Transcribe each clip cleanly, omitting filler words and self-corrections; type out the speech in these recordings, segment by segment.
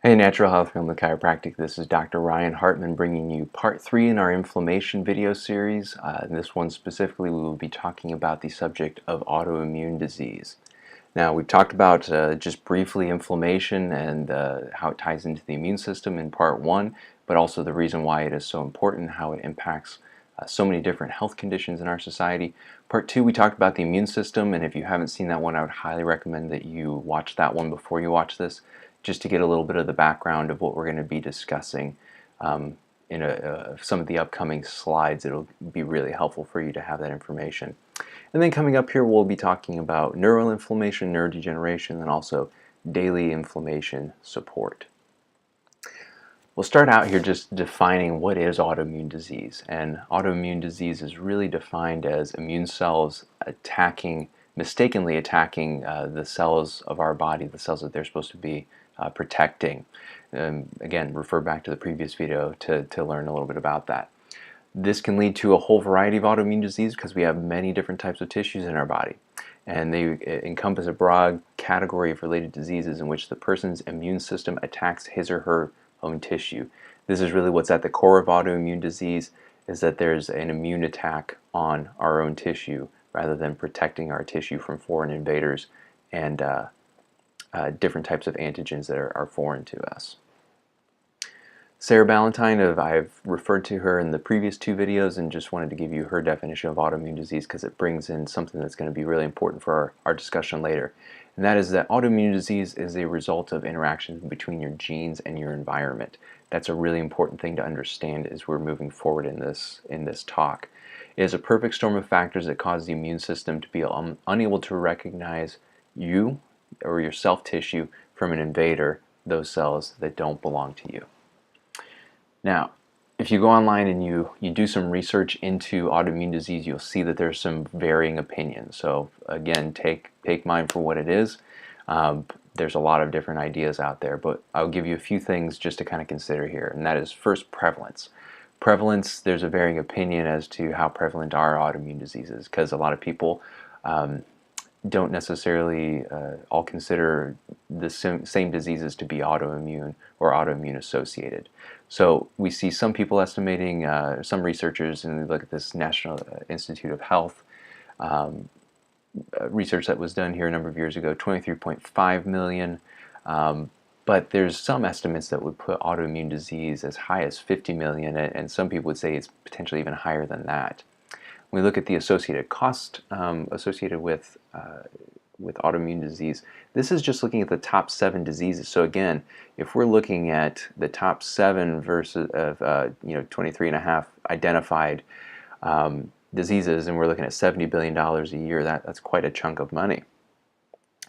Hey, Natural Health Family Chiropractic. This is Dr. Ryan Hartman bringing you part 3 in our inflammation video series. In this one specifically, we will be talking about the subject of autoimmune disease. Now, we've talked about just briefly inflammation and how it ties into the immune system in part 1, but also the reason why it is so important, how it impacts so many different health conditions in our society. Part 2, we talked about the immune system, and if you haven't seen that one, I would highly recommend that you watch that one before you watch this, just to get a little bit of the background of what we're going to be discussing in some of the upcoming slides. It'll be really helpful for you to have that information. And then coming up here, we'll be talking about neural inflammation, neurodegeneration, and also daily inflammation support. We'll start out here just defining what is autoimmune disease. And autoimmune disease is really defined as immune cells mistakenly attacking the cells of our body, the cells that they're supposed to be protecting. Again, refer back to the previous video to learn a little bit about that. This can lead to a whole variety of autoimmune disease because we have many different types of tissues in our body. And they encompass a broad category of related diseases in which the person's immune system attacks his or her own tissue. This is really what's at the core of autoimmune disease, is that there's an immune attack on our own tissue rather than protecting our tissue from foreign invaders and different types of antigens that are foreign to us. Sarah Ballantyne, I've referred to her in the previous 2 videos and just wanted to give you her definition of autoimmune disease because it brings in something that's going to be really important for our discussion later. And that is that autoimmune disease is a result of interactions between your genes and your environment. That's a really important thing to understand as we're moving forward in this talk. It is a perfect storm of factors that cause the immune system to be unable to recognize you or your self-tissue from an invader, those cells that don't belong to you. Now, if you go online and you do some research into autoimmune disease, you'll see that there's some varying opinions. So again, take mine for what it is. There's a lot of different ideas out there, but I'll give you a few things just to kind of consider here, and that is first prevalence. Prevalence, there's a varying opinion as to how prevalent are autoimmune diseases, because a lot of people don't necessarily all consider the same diseases to be autoimmune or autoimmune associated. So we see some people estimating, some researchers, and we look at this National Institute of Health research that was done here a number of years ago, 23.5 million. But there's some estimates that would put autoimmune disease as high as 50 million, and some people would say it's potentially even higher than that. When we look at the associated cost associated with autoimmune disease, this is just looking at the top 7 diseases. So again, if we're looking at the top 7 versus 23.5 identified diseases, and we're looking at $70 billion a year, that's quite a chunk of money.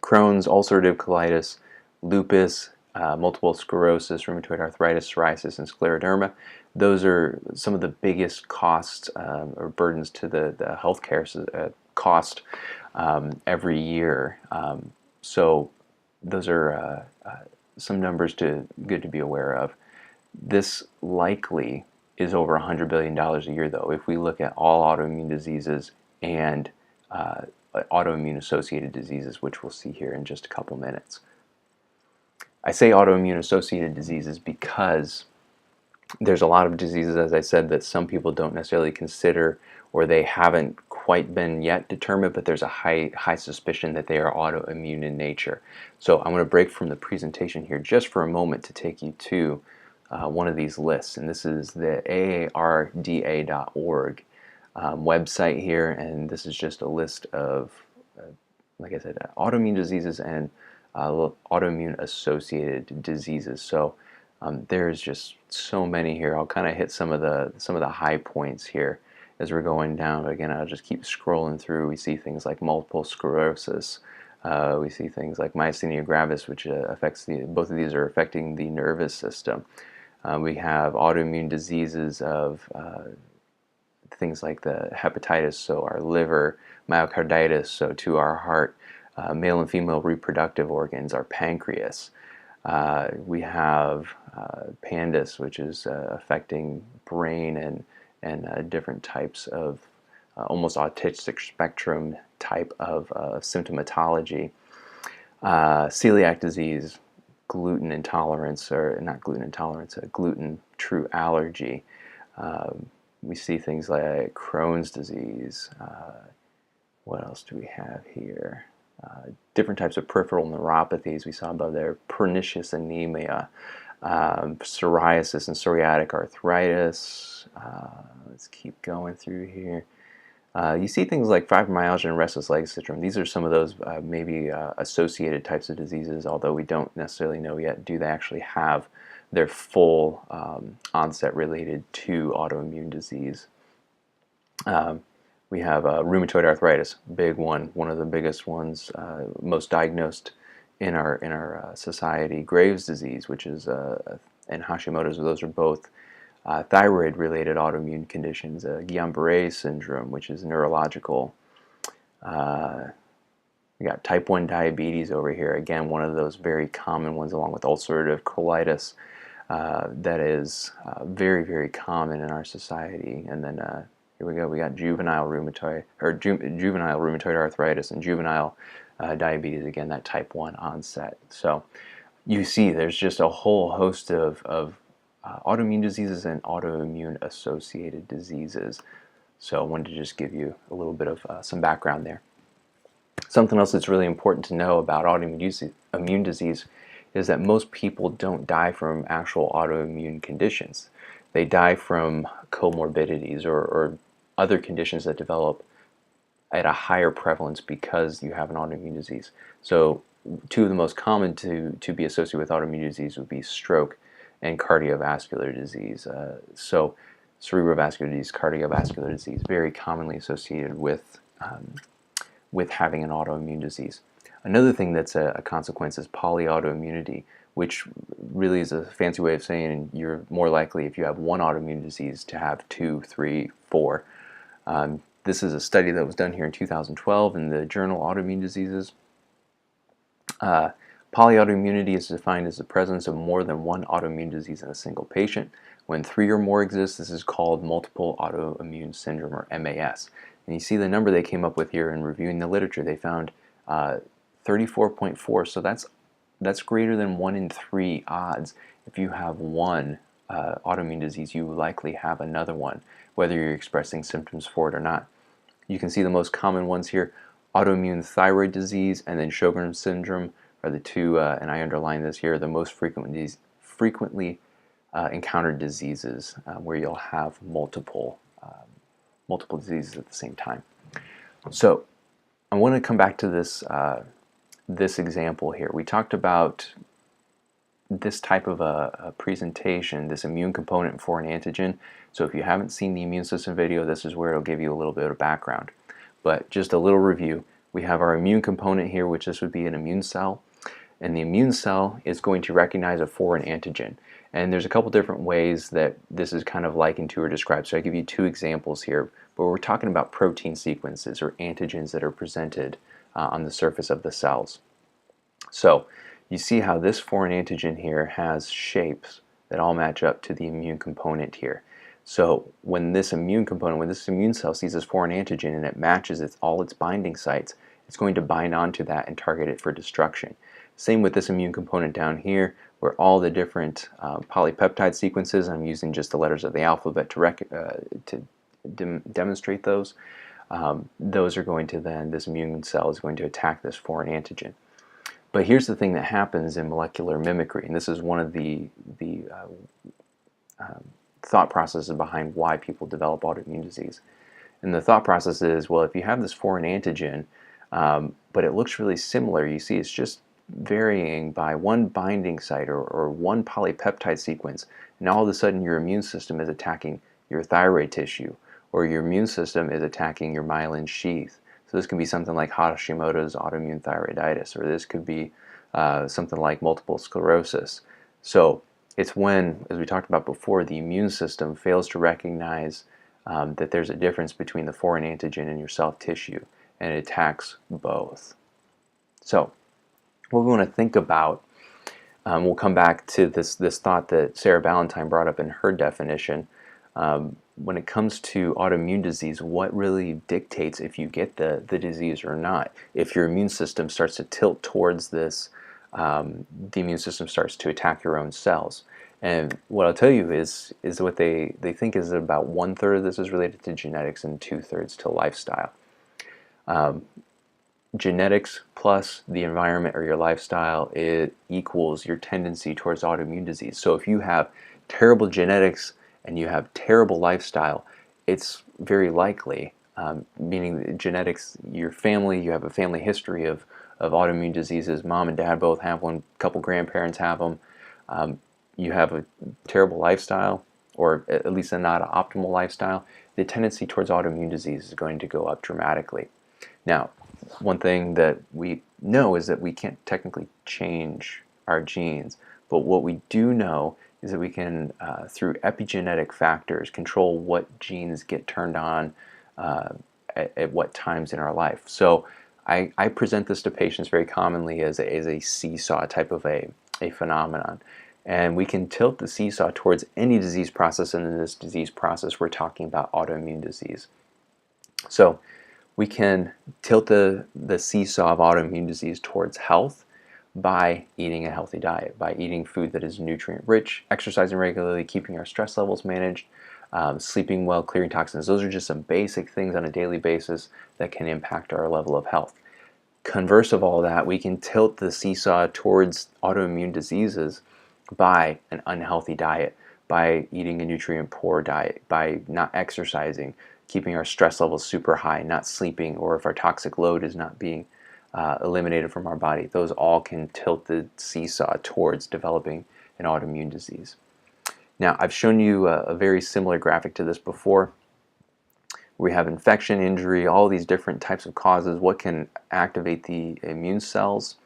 Crohn's, ulcerative colitis, lupus, multiple sclerosis, rheumatoid arthritis, psoriasis, and scleroderma. Those are some of the biggest costs or burdens to the healthcare cost every year. So those are some numbers good to be aware of. This likely is over $100 billion a year, though, if we look at all autoimmune diseases and autoimmune associated diseases, which we'll see here in just a couple minutes. I say autoimmune associated diseases because there's a lot of diseases, as I said, that some people don't necessarily consider, or they haven't quite been yet determined, but there's a high suspicion that they are autoimmune in nature. So I'm going to break from the presentation here just for a moment to take you to one of these lists, and this is the aarda.org website here, and this is just a list of, like I said, autoimmune diseases and autoimmune associated diseases. So there's just so many here. I'll kind of hit some of the high points here as we're going down. But again, I'll just keep scrolling through. We see things like multiple sclerosis. We see things like myasthenia gravis, which affects both of these are affecting the nervous system. We have autoimmune diseases of things like the hepatitis, so our liver, myocarditis, so to our heart, male and female reproductive organs, our pancreas. We have PANDAS, which is affecting brain and different types of almost autistic spectrum type of symptomatology. Celiac disease, gluten intolerance, or not gluten intolerance, a gluten true allergy. We see things like Crohn's disease. What else do we have here? Different types of peripheral neuropathies we saw above there, pernicious anemia, psoriasis and psoriatic arthritis. Let's keep going through here. You see things like fibromyalgia and restless leg syndrome. These are some of those maybe associated types of diseases, although we don't necessarily know yet, do they actually have their full onset related to autoimmune disease. We have rheumatoid arthritis, big one of the biggest ones, most diagnosed in our society. Graves' disease, which is and Hashimoto's, those are both thyroid-related autoimmune conditions. Guillain-Barré syndrome, which is neurological. We got type 1 diabetes over here. Again, one of those very common ones, along with ulcerative colitis, that is very, very common in our society. And then here we go. We got juvenile rheumatoid arthritis and juvenile diabetes. Again, that type 1 onset. So you see, there's just a whole host of autoimmune diseases and autoimmune associated diseases. So I wanted to just give you a little bit of some background there. Something else that's really important to know about autoimmune disease is that most people don't die from actual autoimmune conditions. They die from comorbidities or other conditions that develop at a higher prevalence because you have an autoimmune disease. So two of the most common to be associated with autoimmune disease would be stroke and cardiovascular disease. So cerebrovascular disease, cardiovascular disease, very commonly associated with having an autoimmune disease. Another thing that's a consequence is polyautoimmunity, which really is a fancy way of saying you're more likely, if you have one autoimmune disease, to have 2, 3, 4. This is a study that was done here in 2012 in the journal Autoimmune Diseases. Polyautoimmunity is defined as the presence of more than one autoimmune disease in a single patient. When 3 or more exist, this is called multiple autoimmune syndrome, or MAS. And you see the number they came up with here in reviewing the literature. They found 34.4, so that's greater than 1 in 3 odds. If you have one autoimmune disease, you likely have another one, whether you're expressing symptoms for it or not. You can see the most common ones here: autoimmune thyroid disease and then Sjogren's syndrome are the two, and I underline this here, the most frequently encountered diseases where you'll have multiple diseases at the same time. So I want to come back to this example here. We talked about this type of a presentation, this immune component for an antigen. So if you haven't seen the immune system video, this is where it'll give you a little bit of background. But just a little review. We have our immune component here, which this would be an immune cell. And the immune cell is going to recognize a foreign antigen. And there's a couple different ways that this is kind of likened to or described. So I give you 2 examples here, but we're talking about protein sequences or antigens that are presented on the surface of the cells. So you see how this foreign antigen here has shapes that all match up to the immune component here. So when this immune cell sees this foreign antigen and it matches all its binding sites, it's going to bind onto that and target it for destruction. Same with this immune component down here, where all the different polypeptide sequences, I'm using just the letters of the alphabet to demonstrate those, those are going to then, this immune cell is going to attack this foreign antigen. But here's the thing that happens in molecular mimicry, and this is one of the thought processes behind why people develop autoimmune disease. And the thought process is, well, if you have this foreign antigen, but it looks really similar, you see it's just varying by one binding site or one polypeptide sequence, and all of a sudden your immune system is attacking your thyroid tissue, or your immune system is attacking your myelin sheath. So this can be something like Hashimoto's autoimmune thyroiditis, or this could be something like multiple sclerosis. So it's when, as we talked about before, the immune system fails to recognize that there's a difference between the foreign antigen and your soft tissue, and it attacks both. So what we want to think about, we'll come back to this thought that Sarah Ballantyne brought up in her definition. When it comes to autoimmune disease, what really dictates if you get the disease or not? If your immune system starts to tilt towards this the immune system starts to attack your own cells. And what I'll tell you is what they think is that about 1/3 of this is related to genetics and 2/3 to lifestyle. Genetics plus the environment or your lifestyle, it equals your tendency towards autoimmune disease. So if you have terrible genetics and you have terrible lifestyle, it's very likely, meaning genetics, your family, you have a family history of autoimmune diseases. Mom and dad both have one, a couple grandparents have them. You have a terrible lifestyle, or at least a not optimal lifestyle, the tendency towards autoimmune disease is going to go up dramatically. Now, one thing that we know is that we can't technically change our genes, but what we do know is that we can, through epigenetic factors, control what genes get turned on at what times in our life. So I present this to patients very commonly as a seesaw type of a phenomenon. And we can tilt the seesaw towards any disease process, and in this disease process we're talking about autoimmune disease. So we can tilt the seesaw of autoimmune disease towards health by eating a healthy diet, by eating food that is nutrient rich, exercising regularly, keeping our stress levels managed, sleeping well, clearing toxins. Those are just some basic things on a daily basis that can impact our level of health. Converse of all that, we can tilt the seesaw towards autoimmune diseases by an unhealthy diet, by eating a nutrient poor diet, by not exercising, keeping our stress levels super high, not sleeping, or if our toxic load is not being eliminated from our body. Those all can tilt the seesaw towards developing an autoimmune disease. Now, I've shown you a very similar graphic to this before. We have infection, injury, all these different types of causes. What can activate the immune cells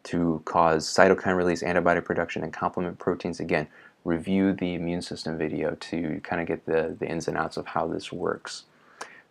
to cause cytokine release, antibody production, and complement proteins? Again, review the immune system video to kind of get the ins and outs of how this works.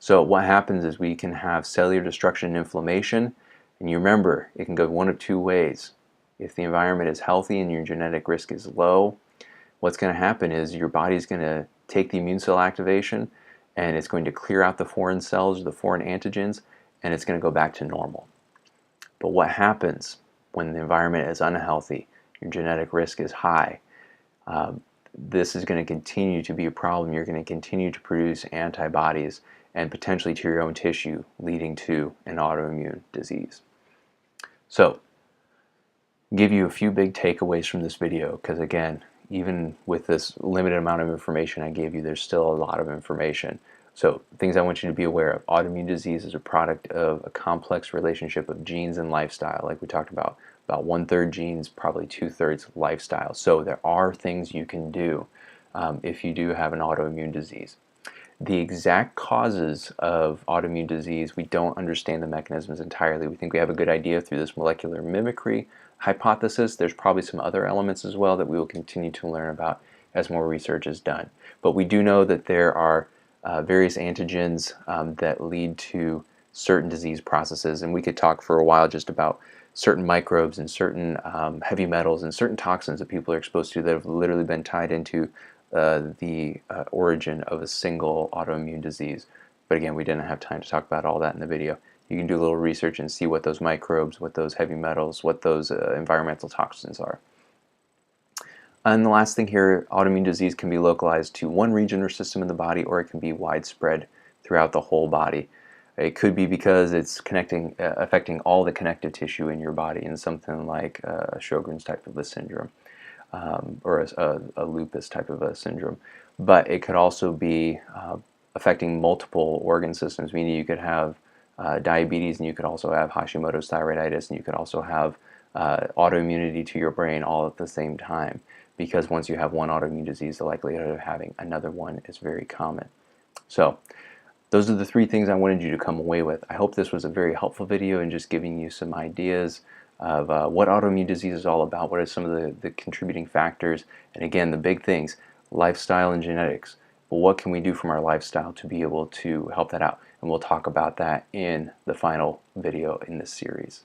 So what happens is we can have cellular destruction and inflammation, and you remember it can go one of two ways. If the environment is healthy and your genetic risk is low, what's going to happen is your body's going to take the immune cell activation and it's going to clear out the foreign cells, the foreign antigens, and it's going to go back to normal. But what happens when the environment is unhealthy, your genetic risk is high? This is going to continue to be a problem. You're going to continue to produce antibodies and potentially to your own tissue, leading to an autoimmune disease. So, give you a few big takeaways from this video, because again, even with this limited amount of information I gave you, there's still a lot of information. So, things I want you to be aware of. Autoimmune disease is a product of a complex relationship of genes and lifestyle, like we talked about 1/3 genes, probably 2/3 lifestyle. So there are things you can do if you do have an autoimmune disease. The exact causes of autoimmune disease, we don't understand the mechanisms entirely. We think we have a good idea through this molecular mimicry hypothesis. There's probably some other elements as well that we will continue to learn about as more research is done. But we do know that there are various antigens that lead to certain disease processes, and we could talk for a while just about certain microbes and certain heavy metals and certain toxins that people are exposed to that have literally been tied into the origin of a single autoimmune disease. But again, we didn't have time to talk about all that in the video. You can do a little research and see what those microbes, what those heavy metals, what those environmental toxins are. And the last thing here, autoimmune disease can be localized to one region or system in the body, or it can be widespread throughout the whole body. It could be because it's affecting all the connective tissue in your body in something like Sjogren's type of a syndrome, or a lupus type of a syndrome. But it could also be affecting multiple organ systems, meaning you could have diabetes, and you could also have Hashimoto's thyroiditis, and you could also have autoimmunity to your brain all at the same time. Because once you have one autoimmune disease, the likelihood of having another one is very common. So, those are the three things I wanted you to come away with. I hope this was a very helpful video in just giving you some ideas of what autoimmune disease is all about, what are some of the contributing factors, and again, the big things, lifestyle and genetics. But what can we do from our lifestyle to be able to help that out? And we'll talk about that in the final video in this series.